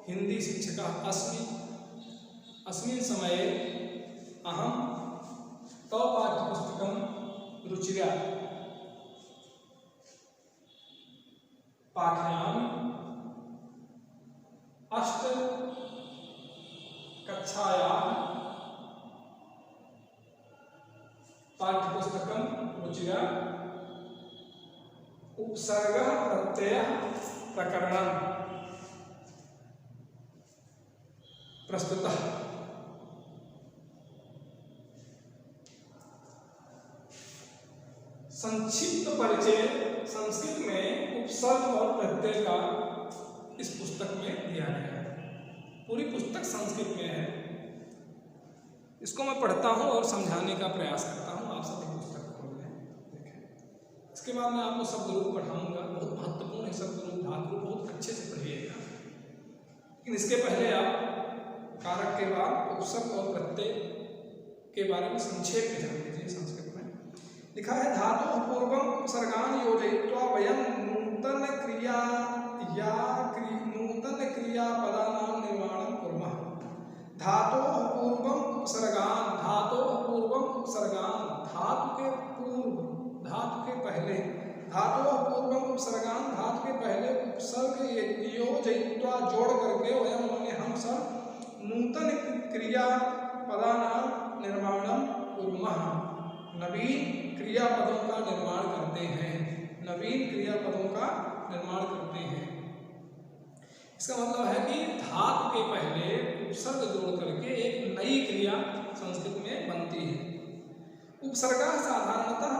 हिंदी शिक्षकः अस्मिन् समये अहं तव पाठ्यपुस्तकं रुचिरा पाठयामि। 8 कक्षायाः पाठ्यपुस्तकं रुचिरा उपसर्गः प्रत्ययः प्रकरणं प्रस्तुतः। संक्षिप्त परिचय संस्कृत में उपसर्ग और प्रत्यय का इस पुस्तक में दिया गया है। पूरी पुस्तक संस्कृत में है। इसको मैं पढ़ता हूँ और समझाने का प्रयास करता हूँ। आप सभी पुस्तक खोल लें, देखें। इसके बाद मैं आपको शब्द रूप पढ़ाऊंगा। बहुत महत्वपूर्ण है शब्द रूप, धातु बहुत अच्छे से पढ़िएगा। लेकिन इसके पहले आप कारक के बाद उपसर्ग और प्रत्यय के बारे में संक्षेप में जान लीजिए। संस्कृत में लिखा है, धातु पूर्वम उपसर्गान योजयित्वा वयं नूतन क्रियापदानां निर्माणं कुर्मः। धातोः पूर्वम उपसर्गान, धातोः पूर्वम उपसर्गान, धातु के पूर्व, धातु के पहले, धातोः पूर्वम उपसर्गान, धातु के पहले उपसर्ग योजयित्वा जोड़ करके वयं हम सब नूतन क्रियापदानां निर्माणं कुर्मः, नवीन क्रियापदों का निर्माण करते हैं। नवीन क्रियापदों का निर्माण करते हैं। इसका मतलब है कि धातु के पहले उपसर्ग जोड़ करके एक नई क्रिया संस्कृत में बनती है। उपसर्गः साधारणतः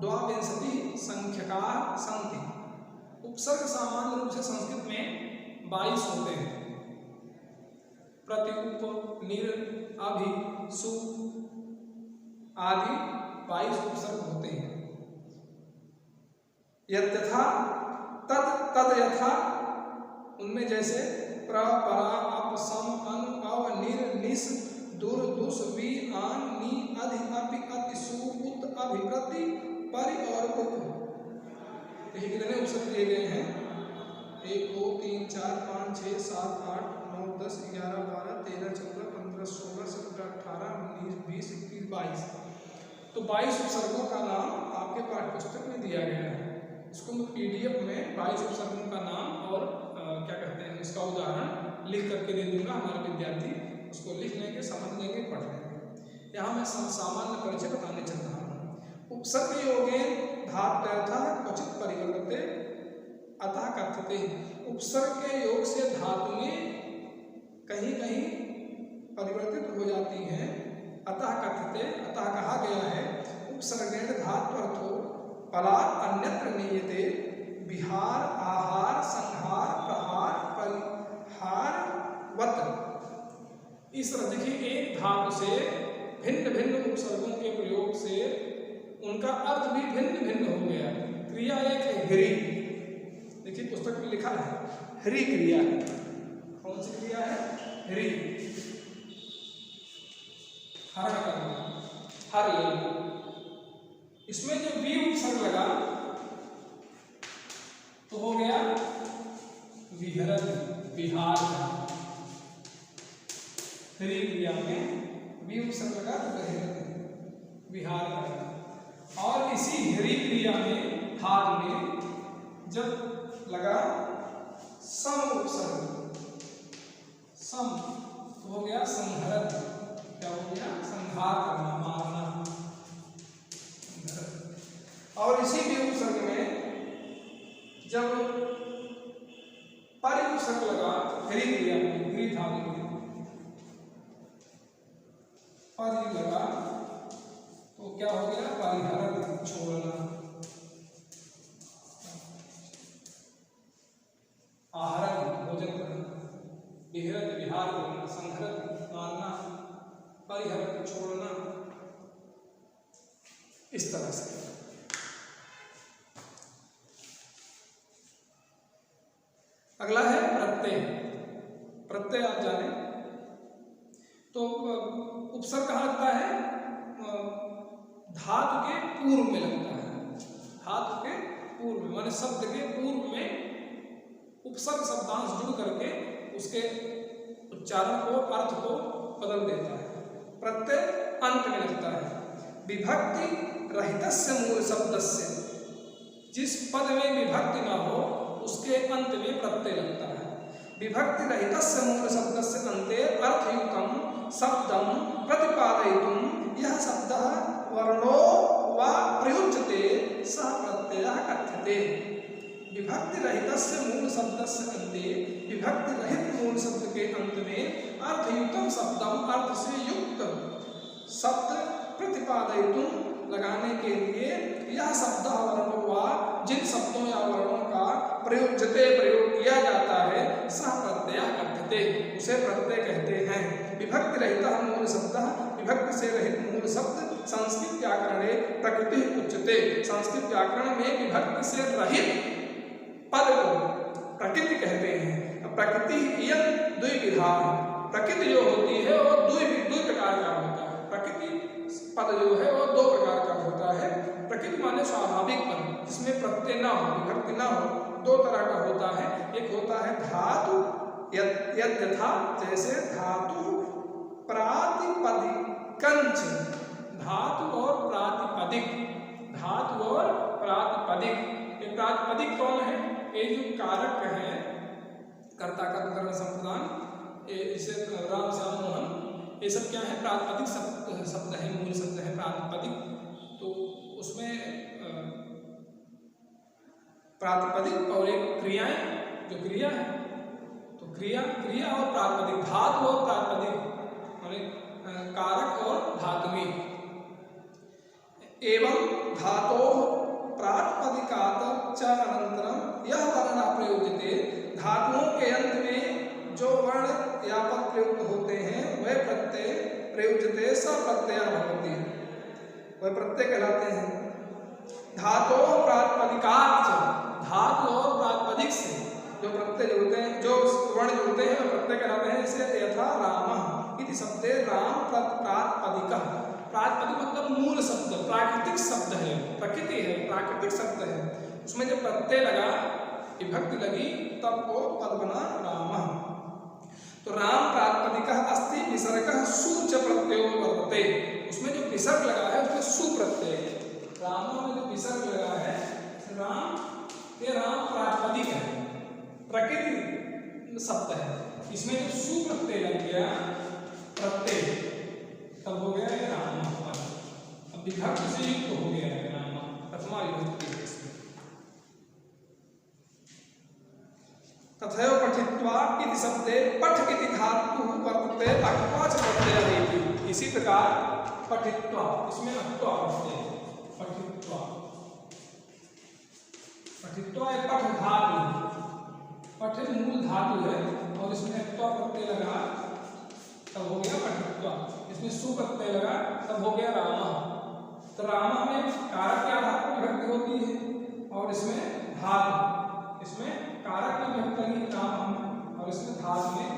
22 संख्यकाः सन्ति। उपसर्ग सामान्य रूप से संस्कृत में 22 होते हैं। प्रति, उप, निर, अभि, सु आदि 22 उपसर्ग होते हैं। यथा तद यथा, उनमें जैसे प्र, परा, अप, सम, अन, अव, निर, निस, दुर, दुस, वि, आन, नि, अधि, अपि, अति, सु, उत, अभि, प्रति, परि और उप। ये कितने उपसर्ग दिए गए हैं? 1 2 3 4 5 6 7 8 9 10 11 12 13 14 15 16 17 18 19 20 21 22। तो 22 उपसर्गों का नाम आपके पाठ्यपुस्तक में दिया गया है। इसको मैं PDF में 22 उपसर्गों का नाम और क्या कहते हैं उसका उदाहरण लिख करके दे दूंगा। हमारे विद्यार्थी उसको लिख लेंगे, समझ लेंगे, पढ़ लेंगे। यहाँ मैं सामान्य परिचय बताने चल रहा हूँ। उपसर्ग योगेन धात्वर्थः क्वचित परिवर्तते अतः कथ्यते। उपसर्ग के योग से धातु में कहीं कहीं परिवर्तित हो जाती हैं। अतः कथ्यते, अतः कहा गया है। उपसर्गेण धात्वर्थो पलात् अन्यत्र नीयते। विहार, आहार, संहार, प्रहार, परिहार वत्। इस तरह देखिए, एक धातु से भिन्न भिन्न उपसर्गों के प्रयोग से उनका अर्थ भी भिन्न भिन्न हो गया। क्रिया एक है ह्री। देखिए पुस्तक में लिखा है ह्री क्रिया। कौन सी क्रिया है? ह्री। हर करना, हर लेना। इसमें जो वी उपसर्ग लगा तो हो गया विहरन, विहार। ह्री क्रिया में वी उपसर्ग लगा तो विहार करना। और इसी ह्री क्रिया में हार में जब लगा सम उपसर्ग, सम, तो हो गया संहरण। क्या हो गया? संहार करना, मारना। और इसी भी उपसर्ग में जब परि उपसर्ग लगा ह्री क्रिया में, ह्री धातु में परि लगा तो क्या हो गया? परिहरण, छोड़ना। आहरण, भोजन करना। विहरन, विहार करना। संहरण, मारना। परिहरण, छोड़ना। इस तरह से अगला है प्रत्यय। प्रत्यय आप जाने तो उपसर्ग कहाँ लगता है? धातु के पूर्व में लगता है। धातु के पूर्व में, माने शब्द के पूर्व में उपसर्ग शब्दांश जुड़ करके उसके उच्चारण को, अर्थ को बदल देता है। प्रत्यय अंत में लगता है। विभक्ति रहितस्य मूल शब्दस्य, जिस पद में विभक्ति न हो उसके अंत में प्रत्यय लगता है। विभक्ति रहितस्य मूल शब्दस्य अन्ते अर्थयुक्तं शब्दं प्रतिपादयितुं यः शब्दः वर्णो वा प्रयुज्यते सः प्रत्ययः कथ्यते। विभक्ति रहितस्य मूल शब्दस्य अन्ते, विभक्ति रहित मूल शब्द के अंत में अर्थयुक्तं शब्दं, अर्थ से युक्त शब्द प्रतिपादयितुं लगाने के लिए यह शब्द वर्णों वा, जिन शब्दों या वर्णों का प्रयुज्यते प्रयोग किया जाता है, सह प्रत्यय कथ्यते, उसे प्रत्यय कहते हैं। विभक्ति रहितः मूल शब्दः, विभक्ति से रहित मूल शब्द संस्कृत व्याकरणे प्रकृति उच्यते। संस्कृत व्याकरण में विभक्ति से रहित पद को प्रकृति कहते हैं। प्रकृति इयं द्विविधा, प्रकृति जो होती है वो दो प्रकार का होता है। प्रकृति पद जो है वो दो प्रकार का होता है। प्रकृति माने स्वाभाविक पद, जिसमें प्रत्यय ना हो, विभक्ति ना हो, दो तरह का होता है। एक होता है धातु यथा, जैसे धातु प्रातिपदिकंच, धातु और प्रातिपदिक, धातु और प्रातिपदिक। ये प्रातिपदिक कौन है? ये जो कारक है, कर्ता कर्म करण संप्रदान, इसे राम श्याम मोहन, ये सब क्या है? प्रातिपदिक शब्द है, मूल शब्द है प्रातिपदिक। तो उसमें प्रातिपदिक और एक क्रियाएं, जो क्रिया है, तो क्रिया और प्रातिपदिक, धातु और प्रातिपदिक माने कारक और धातुवी। एवं धातोः प्रातिपदिकात् च अनन्तरं यह वर्ण प्रयुज्यते, धातुओं के अंत में जो वर्ण या पद प्रयुक्त होते हैं वह प्रत्यय प्रयुज्यते स प्रत्यय भवति, वह प्रत्यय कहलाते हैं। धातोः प्रातिपदिकात्, धातु और प्रातिपदिक से जो प्रत्यय जुड़ते हैं, जो वर्ण जुड़ते हैं वह प्रत्यय कहलाते हैं। जैसे यथा रामः इति शब्दे राम प्रातिपदिकः, प्रातिपदिक मतलब मूल शब्द, प्राकृतिक शब्द है, प्रकृति है, प्राकृतिक शब्द है, उसमें जब प्रत्यय लगा, विभक्ति लगी, तब वो पद बना रामः। तो राम प्रातिपदिकः अस्ति विसर्गः सु च प्रत्ययो वर्तते, उसमें जो विसर्ग लगा है उसमें सु प्रत्यय है। राम में जो विसर्ग लगा है, राम, ये राम प्रातिपदिक है, प्रकृति शब्द है, इसमें जो सु प्रत्यय लग गया, प्रत्यय, तब हो गया है राम। अब विभक्ति से युक्त हो गया है राम, प्रथमा विभक्ति। तथैव पठित्वा इति शब्दे पठ इति धातुः वर्तते अक्त्वा च प्रत्ययः इति। इसी प्रकार पठित्वा, इसमें अक्त्वा प्रत्यय, पठित्वा, पठित्वा एक पठ धातु, पठ मूल धातु है और इसमें अक्त्वा प्रत्यय लगा, तब हो गया पठित्वा। इसमें सु प्रत्यय लगा, तब हो गया रामः। तो रामः में कारक के आधार पर विभक्ति होती है और इसमें धातु, इसमें कारक की विभक्ति लगी रामः और इसमें धातु में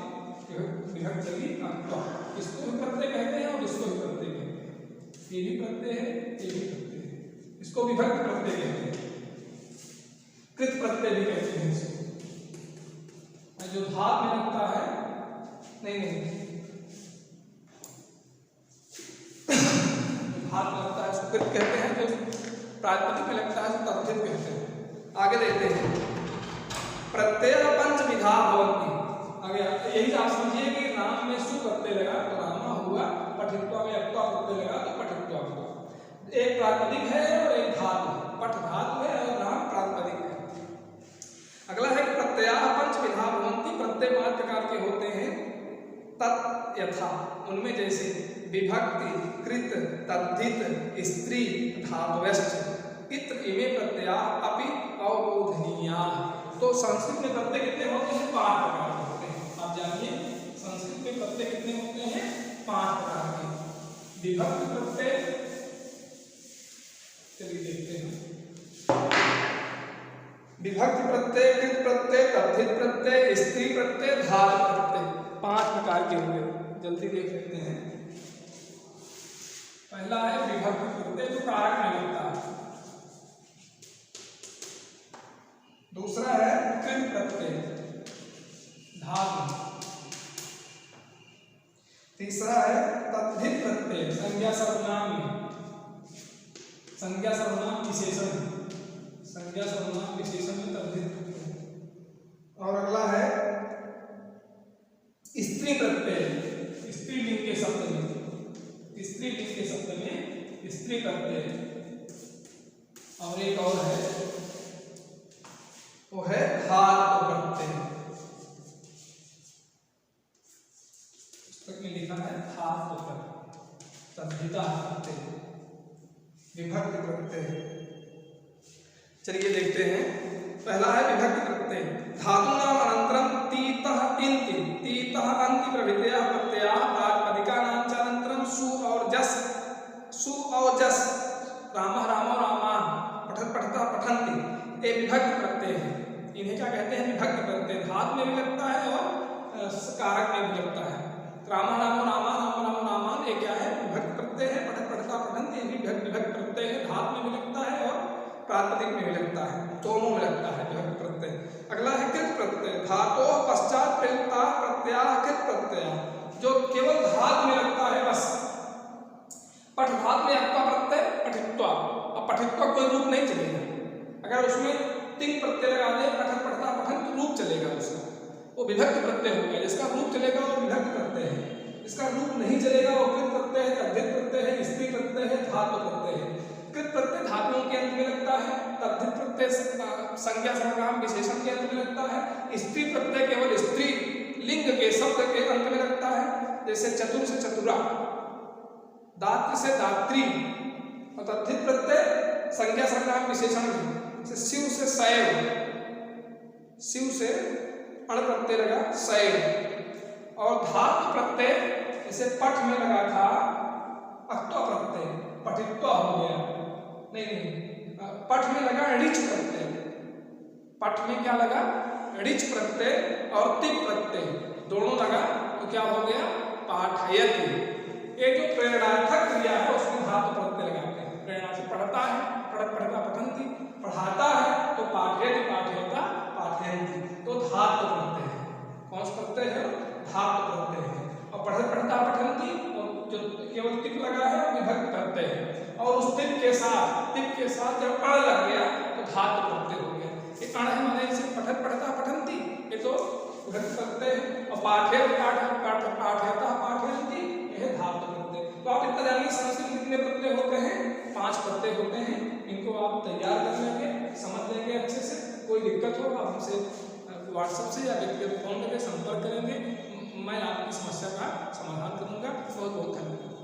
विभक्ति लगी अक्त्वा। इसको भी प्रत्यय कहते हैं और इसको भी प्रत्यय कहते हैं। ये भी प्रत्यय है, ये भी प्रत्यय है, इसको विभक्ति प्रत्यय कहते हैं, कृत प्रत्यय भी कहते हैं इसको। जो धातु में लगता है, नहीं हाथ लगता है उसको कृत कहते हैं, जो प्रातिपदिक में लगता है उसको तद्धित कहते हैं। आगे देखते हैं, प्रत्यय पंच विधा भवन्ति। आगे यही आप समझिए कि राम में सु प्रत्यय लगा तो रामा हुआ, पठित्वा में अक्त्वा प्रत्यय लगा तो पठित्वा हुआ। एक प्रातिपदिक है और एक धातु, पठ धातु है और राम प्रातिपदिक है। अगला है कि प्रत्यय पंच विधा भवन्ति, प्रत्यय 5 प्रकार के होते हैं। तत् यथा, उनमें जैसे विभक्ति, कृत, तद्धित, स्त्री, धातुवश्च, इत्र इमे प्रत्यया अपि अवबोधनीयाः। तो संस्कृत में प्रत्यय कितने होते हैं? 5 प्रकार के होते हैं। आप जानिए संस्कृत में प्रत्यय कितने होते हैं? 5 प्रकार के। विभक्ति प्रत्यय, चलिए देखते हैं। विभक्ति प्रत्यय, कृत प्रत्यय, तद्धित प्रत्यय, स्त्री प्रत्यय, धातु प्रत्यय, 5 प्रकार के हुए। जल्दी देख लेते हैं। पहला है विभक्ति प्रत्यय, जो कारक में लगता है। दूसरा है कृत प्रत्यय, धातु। संज्ञा सर्वनाम विशेषण, संज्ञा सर्वनाम विशेषण में तद्धित प्रत्यय है। और अगला है स्त्री प्रत्यय, स्त्रीलिंग के शब्द में, स्त्रीलिंग के शब्द में स्त्री प्रत्यय। और एक और है, वो है धातु प्रत्यय। पुस्तक में लिखा है धातु प्रत्यय, तद्धिता प्रत्यय, विभक्ति प्रत्यय। चलिए देखते हैं, पहला है विभक्ति प्रत्यय। धातूनाम अनंतरम तीतः इंति, तीतः अंति प्रभृतयः प्रत्ययाः प्रातिपदिकानां च अनंतरम सु और जस, सु और जस, रामः रामो रामान्, पठत पठता पठन्ति, ये विभक्ति प्रत्यय है। इन्हें क्या कहते हैं? विभक्ति प्रत्यय। धातु में भी लगता है और कारक में भी लगता है। रामः रामो रामान्, रामो रामो रामान्, ये क्या है? विभक्ति प्रत्यय है। पठत पठता पठन्ति, ये भी विभक्ति प्रत्यय है। धातु में भी लगता है और प्रातिपदिक में भी लगता है, दोनों में लगता है विभक्ति प्रत्यय। अगला है कृत प्रत्यय। धातोः पश्चात प्रयुक्ता प्रत्ययाः कृत प्रत्यय, जो केवल धातु में लगता है बस। पठ धातु में अक्वा प्रत्यय पठित्वा, अब पठित्वा कोई रूप नहीं चलेगा। अगर उसमें तिंग प्रत्यय लगा दे, पठत पठता पठन, तो रूप चलेगा उसका, वो विभक्ति प्रत्यय हो गया। जिसका रूप चलेगा वो विभक्ति प्रत्यय है, जिसका रूप नहीं चलेगा वो कृत प्रत्यय है, तद्धित प्रत्यय है, स्त्री प्रत्यय है, धातु प्रत्यय है। कृत प्रत्यय धातुओं के अंत में लगता है, तद्धित प्रत्यय संज्ञा सर्वनाम विशेषण के अंत में लगता है, स्त्री प्रत्यय केवल स्त्री लिंग के शब्द के अंत में लगता है। जैसे चतुर से चतुरा, दात्र से दात्री। और तद्धित प्रत्यय संज्ञा सर्वनाम विशेषण में, जैसे शिव से शैव, शिव से अण प्रत्यय लगा शैव। और धातु प्रत्यय जैसे पठ में लगा था अक्त्वा प्रत्यय, पठित्वा हो गया। नहीं, पठ में लगा ऋच प्रत्यय, पठ में क्या लगा? ऋच प्रत्यय और तिप प्रत्यय दोनों लगा, तो क्या हो गया? पाठयति। ये जो प्रेरणार्थक क्रिया है उसमें धातु प्रत्यय लगाते हैं। प्रेरणा से पढ़ता है, पढ़त पढ़ता पठन्ति, पढ़ाता है तो पाठयति पाठयता पाठयन्ति, तो धातु प्रत्यय है। कौन सा प्रत्यय है? धातु प्रत्यय है। और पढ़त पढ़ता पठन्ति, जो केवल टिप लगा है विभक्ति प्रत्यय है। और उस टिप के साथ जब अण लग गया तो धातु प्रत्यय हो गया। ये अण है माने इसे पठत पढ़ता पठन्ति, ये तो विभक्ति प्रत्यय है। और पाठयति पाठयता पाठयन्ति, यह धातु प्रत्यय। तो आप इतना जानिए संस्कृत में कितने प्रत्यय होते हैं? 5 प्रत्यय होते हैं। इनको आप तैयार कर लेंगे, समझ लेंगे अच्छे से। कोई दिक्कत हो आप हमसे व्हाट्सएप से या व्यक्तिगत फोन करके संपर्क करेंगे, मैं आपकी समस्या का समाधान करूंगा। बहुत बहुत धन्यवाद।